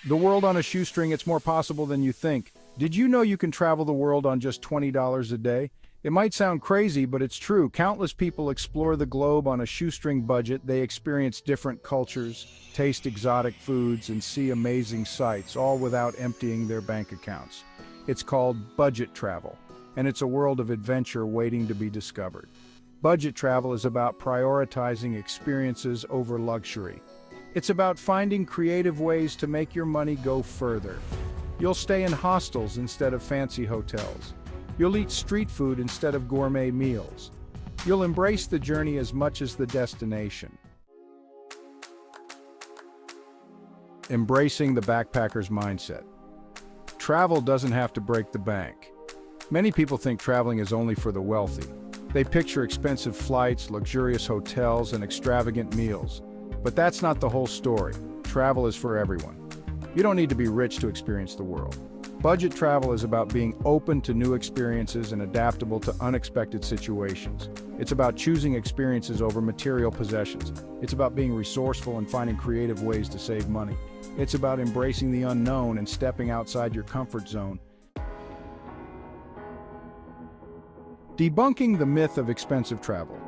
The world on a shoestring, it's more possible than you think. Did you know you can travel the world on just $20 a day? It might sound crazy, but it's true. Countless people explore the globe on a shoestring budget. They experience different cultures, taste exotic foods, and see amazing sights, all without emptying their bank accounts. It's called budget travel, and it's a world of adventure waiting to be discovered. Budget travel is about prioritizing experiences over luxury. It's about finding creative ways to make your money go further. You'll stay in hostels instead of fancy hotels. You'll eat street food instead of gourmet meals. You'll embrace the journey as much as the destination. Embracing the backpacker's mindset. Travel doesn't have to break the bank. Many people think traveling is only for the wealthy. They picture expensive flights, luxurious hotels, and extravagant meals. But that's not the whole story. Travel is for everyone. You don't need to be rich to experience the world. Budget travel is about being open to new experiences and adaptable to unexpected situations. It's about choosing experiences over material possessions. It's about being resourceful and finding creative ways to save money. It's about embracing the unknown and stepping outside your comfort zone. Debunking the myth of expensive travel.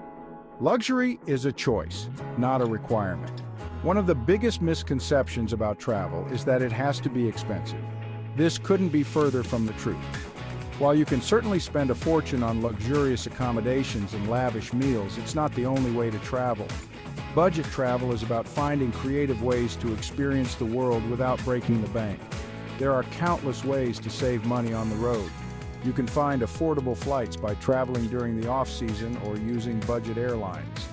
Luxury is a choice, not a requirement. One of the biggest misconceptions about travel is that it has to be expensive. This couldn't be further from the truth. While you can certainly spend a fortune on luxurious accommodations and lavish meals, it's not the only way to travel. Budget travel is about finding creative ways to experience the world without breaking the bank. There are countless ways to save money on the road. You can find affordable flights by traveling during the off-season or using budget airlines.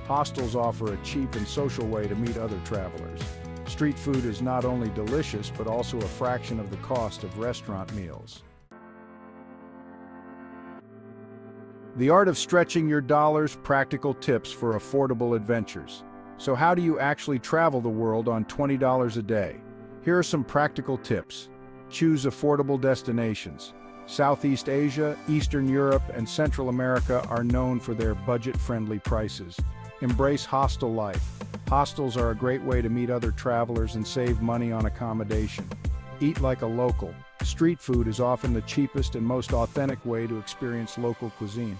Hostels offer a cheap and social way to meet other travelers. Street food is not only delicious, but also a fraction of the cost of restaurant meals. The art of stretching your dollars, practical tips for affordable adventures. So how do you actually travel the world on $20 a day? Here are some practical tips. Choose affordable destinations. Southeast Asia, Eastern Europe, and Central America are known for their budget-friendly prices. Embrace hostel life. Hostels are a great way to meet other travelers and save money on accommodation. Eat like a local. Street food is often the cheapest and most authentic way to experience local cuisine.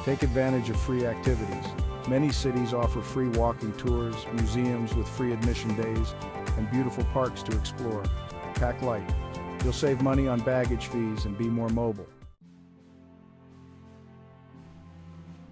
Take advantage of free activities. Many cities offer free walking tours, museums with free admission days, and beautiful parks to explore. Pack light. You'll save money on baggage fees and be more mobile.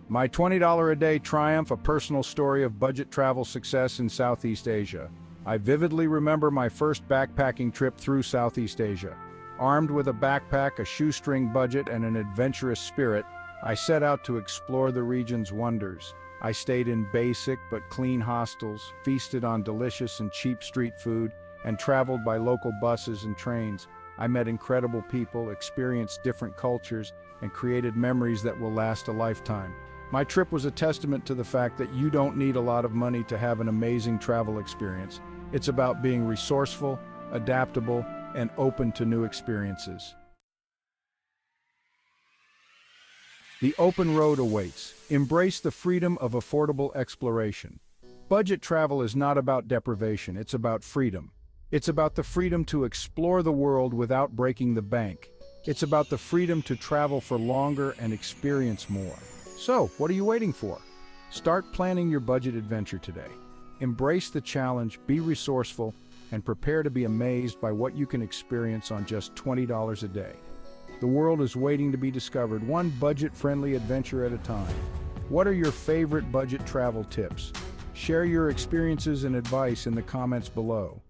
My $20 a day triumph, a personal story of budget travel success in Southeast Asia. I vividly remember my first backpacking trip through Southeast Asia. Armed with a backpack, a shoestring budget, and an adventurous spirit, I set out to explore the region's wonders. I stayed in basic but clean hostels, feasted on delicious and cheap street food, and traveled by local buses and trains. I met incredible people, experienced different cultures, and created memories that will last a lifetime. My trip was a testament to the fact that you don't need a lot of money to have an amazing travel experience. It's about being resourceful, adaptable, and open to new experiences. The open road awaits. Embrace the freedom of affordable exploration. Budget travel is not about deprivation, it's about freedom. It's about the freedom to explore the world without breaking the bank. It's about the freedom to travel for longer and experience more. So, what are you waiting for? Start planning your budget adventure today. Embrace the challenge, be resourceful, and prepare to be amazed by what you can experience on just $20 a day. The world is waiting to be discovered, one budget-friendly adventure at a time. What are your favorite budget travel tips? Share your experiences and advice in the comments below.